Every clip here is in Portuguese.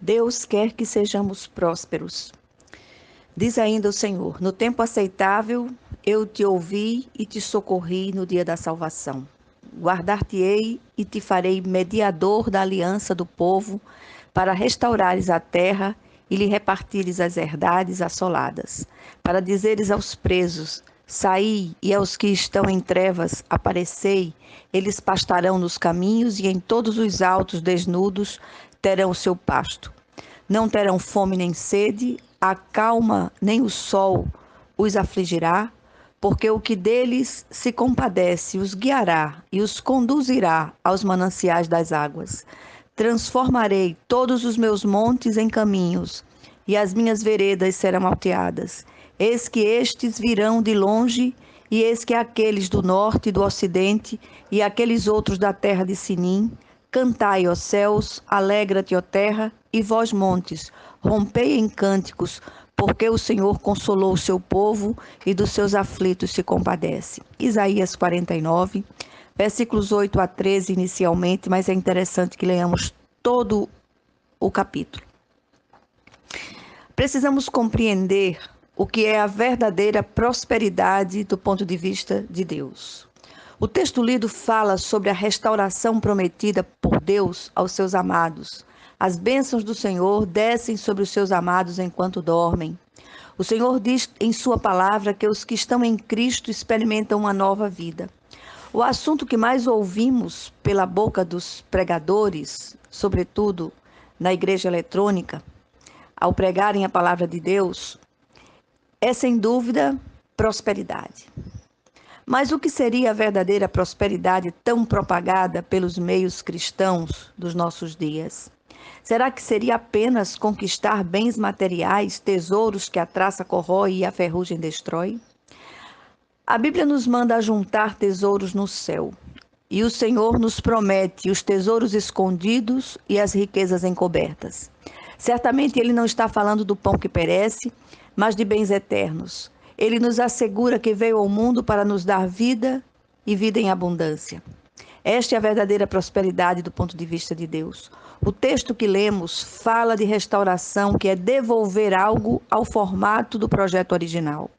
Deus quer que sejamos prósperos. Diz ainda o Senhor: no tempo aceitável eu te ouvi e te socorri no dia da salvação. Guardar-te-ei e te farei mediador da aliança do povo, para restaurares a terra e lhe repartires as herdades assoladas, para dizeres aos presos: saí, e aos que estão em trevas, aparecei, eles pastarão nos caminhos e em todos os altos desnudos terão o seu pasto. Não terão fome nem sede, a calma nem o sol os afligirá, porque o que deles se compadece os guiará e os conduzirá aos mananciais das águas. Transformarei todos os meus montes em caminhos, e as minhas veredas serão alteadas. Eis que estes virão de longe, e eis que aqueles do norte e do ocidente, e aqueles outros da terra de Sinim. Cantai, ó céus, alegra-te, ó terra, e vós, montes, rompei em cânticos, porque o Senhor consolou o seu povo e dos seus aflitos se compadece. Isaías 49, versículos 8 a 13 inicialmente, mas é interessante que leamos todo o capítulo. Precisamos compreender o que é a verdadeira prosperidade do ponto de vista de Deus. O texto lido fala sobre a restauração prometida por Deus aos seus amados. As bênçãos do Senhor descem sobre os seus amados enquanto dormem. O Senhor diz em sua palavra que os que estão em Cristo experimentam uma nova vida. O assunto que mais ouvimos pela boca dos pregadores, sobretudo na igreja eletrônica, ao pregarem a palavra de Deus, é sem dúvida prosperidade. Mas o que seria a verdadeira prosperidade tão propagada pelos meios cristãos dos nossos dias? Será que seria apenas conquistar bens materiais, tesouros que a traça corrói e a ferrugem destrói? A Bíblia nos manda juntar tesouros no céu. E o Senhor nos promete os tesouros escondidos e as riquezas encobertas. Certamente Ele não está falando do pão que perece, mas de bens eternos. Ele nos assegura que veio ao mundo para nos dar vida e vida em abundância. Esta é a verdadeira prosperidade do ponto de vista de Deus. O texto que lemos fala de restauração, que é devolver algo ao formato do projeto original.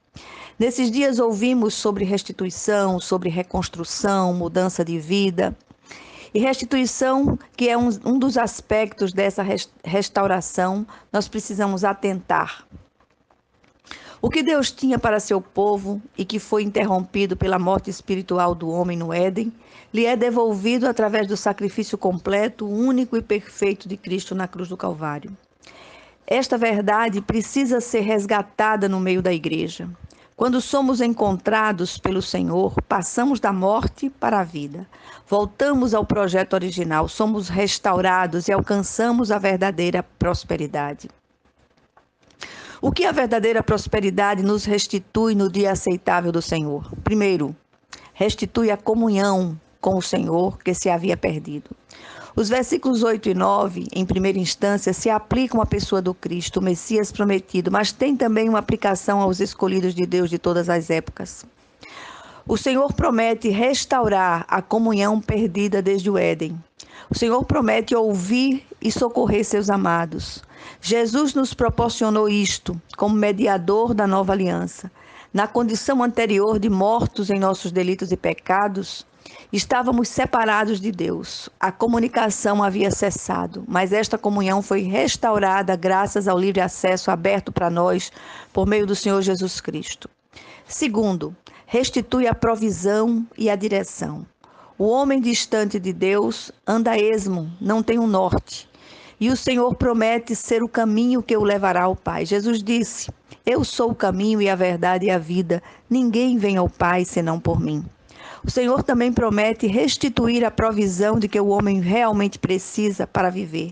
Nesses dias ouvimos sobre restituição, sobre reconstrução, mudança de vida. E restituição, que é um dos aspectos dessa restauração, nós precisamos atentar. O que Deus tinha para seu povo e que foi interrompido pela morte espiritual do homem no Éden, lhe é devolvido através do sacrifício completo, único e perfeito de Cristo na cruz do Calvário. Esta verdade precisa ser resgatada no meio da igreja. Quando somos encontrados pelo Senhor, passamos da morte para a vida. Voltamos ao projeto original, somos restaurados e alcançamos a verdadeira prosperidade. O que a verdadeira prosperidade nos restitui no dia aceitável do Senhor? Primeiro, restitui a comunhão com o Senhor que se havia perdido. Os versículos 8 e 9, em primeira instância, se aplicam à pessoa do Cristo, o Messias prometido, mas tem também uma aplicação aos escolhidos de Deus de todas as épocas. O Senhor promete restaurar a comunhão perdida desde o Éden. O Senhor promete ouvir e socorrer seus amados. Jesus nos proporcionou isto como mediador da nova aliança. Na condição anterior de mortos em nossos delitos e pecados, estávamos separados de Deus. A comunicação havia cessado, mas esta comunhão foi restaurada graças ao livre acesso aberto para nós por meio do Senhor Jesus Cristo. Segundo, restitui a provisão e a direção. O homem distante de Deus anda a esmo, não tem um norte. E o Senhor promete ser o caminho que o levará ao Pai. Jesus disse: eu sou o caminho e a verdade e a vida. Ninguém vem ao Pai senão por mim. O Senhor também promete restituir a provisão de que o homem realmente precisa para viver.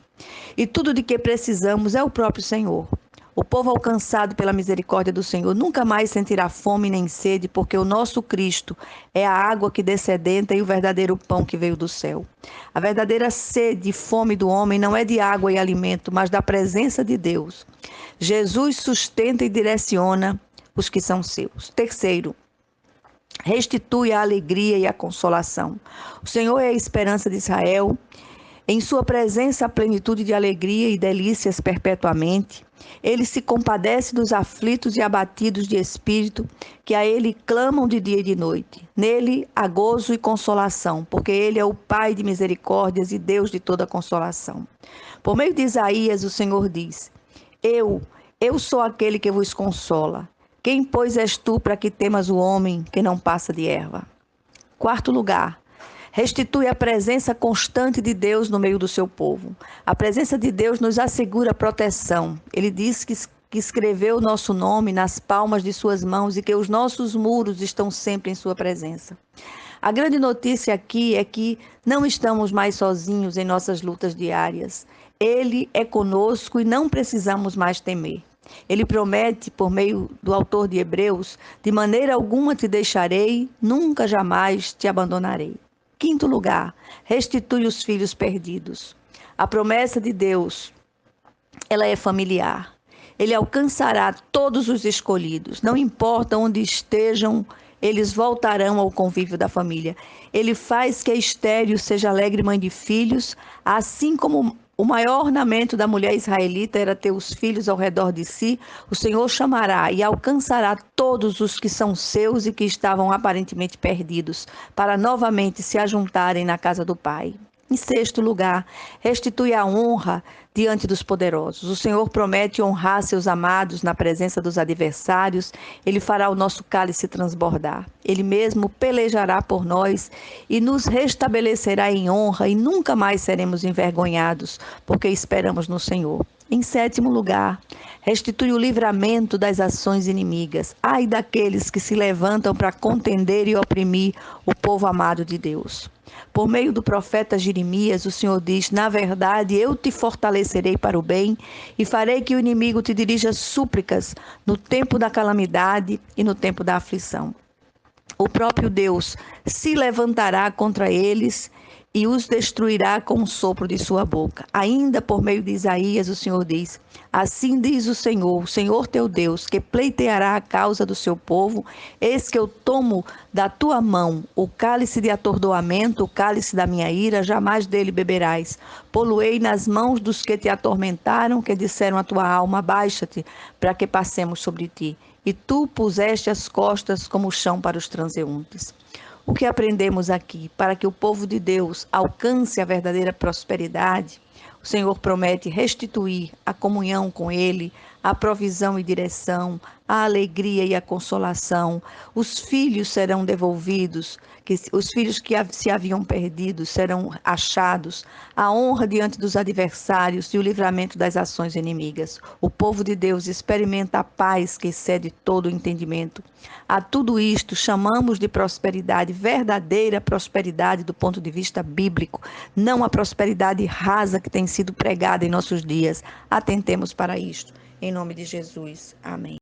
E tudo de que precisamos é o próprio Senhor. O povo alcançado pela misericórdia do Senhor nunca mais sentirá fome nem sede, porque o nosso Cristo é a água que descedenta e o verdadeiro pão que veio do céu. A verdadeira sede e fome do homem não é de água e alimento, mas da presença de Deus. Jesus sustenta e direciona os que são seus. Terceiro, restitui a alegria e a consolação. O Senhor é a esperança de Israel Em sua presença há plenitude de alegria e delícias perpetuamente. Ele se compadece dos aflitos e abatidos de espírito, que a ele clamam de dia e de noite. Nele há gozo e consolação, porque ele é o Pai de misericórdias e Deus de toda consolação. Por meio de Isaías, o Senhor diz: Eu sou aquele que vos consola. Quem, pois, és tu para que temas o homem que não passa de erva? Quarto lugar, restitui a presença constante de Deus no meio do seu povo. A presença de Deus nos assegura proteção. Ele diz que escreveu o nosso nome nas palmas de suas mãos e que os nossos muros estão sempre em sua presença. A grande notícia aqui é que não estamos mais sozinhos em nossas lutas diárias. Ele é conosco e não precisamos mais temer. Ele promete, por meio do autor de Hebreus, de maneira alguma te deixarei, nunca jamais te abandonarei. Quinto lugar, restitui os filhos perdidos. A promessa de Deus, ela é familiar. Ele alcançará todos os escolhidos. Não importa onde estejam, eles voltarão ao convívio da família. Ele faz que a estéril seja alegre mãe de filhos, assim como o maior ornamento da mulher israelita era ter os filhos ao redor de si. O Senhor chamará e alcançará todos os que são seus e que estavam aparentemente perdidos, para novamente se ajuntarem na casa do Pai. Em sexto lugar, restitui a honra diante dos poderosos. O Senhor promete honrar seus amados na presença dos adversários. Ele fará o nosso cálice transbordar. Ele mesmo pelejará por nós e nos restabelecerá em honra e nunca mais seremos envergonhados, porque esperamos no Senhor. Em sétimo lugar, restitui o livramento das ações inimigas. Ai daqueles que se levantam para contender e oprimir o povo amado de Deus. Por meio do profeta Jeremias, o Senhor diz: na verdade, eu te fortalecerei para o bem e farei que o inimigo te dirija súplicas no tempo da calamidade e no tempo da aflição. O próprio Deus se levantará contra eles e os destruirá com o sopro de sua boca. Ainda por meio de Isaías, o Senhor diz: assim diz o Senhor teu Deus, que pleiteará a causa do seu povo. Eis que eu tomo da tua mão o cálice de atordoamento, o cálice da minha ira, jamais dele beberás. Poluei nas mãos dos que te atormentaram, que disseram à tua alma: baixa-te, para que passemos sobre ti. E tu puseste as costas como chão para os transeuntes. O que aprendemos aqui? Para que o povo de Deus alcance a verdadeira prosperidade, o Senhor promete restituir a comunhão com Ele, a provisão e direção, a alegria e a consolação. Os filhos serão devolvidos, os filhos que se haviam perdido serão achados, a honra diante dos adversários e o livramento das ações inimigas. O povo de Deus experimenta a paz que excede todo o entendimento. A tudo isto chamamos de prosperidade, verdadeira prosperidade do ponto de vista bíblico, não a prosperidade rasa que tem sido pregada em nossos dias. Atentemos para isto. Em nome de Jesus. Amém.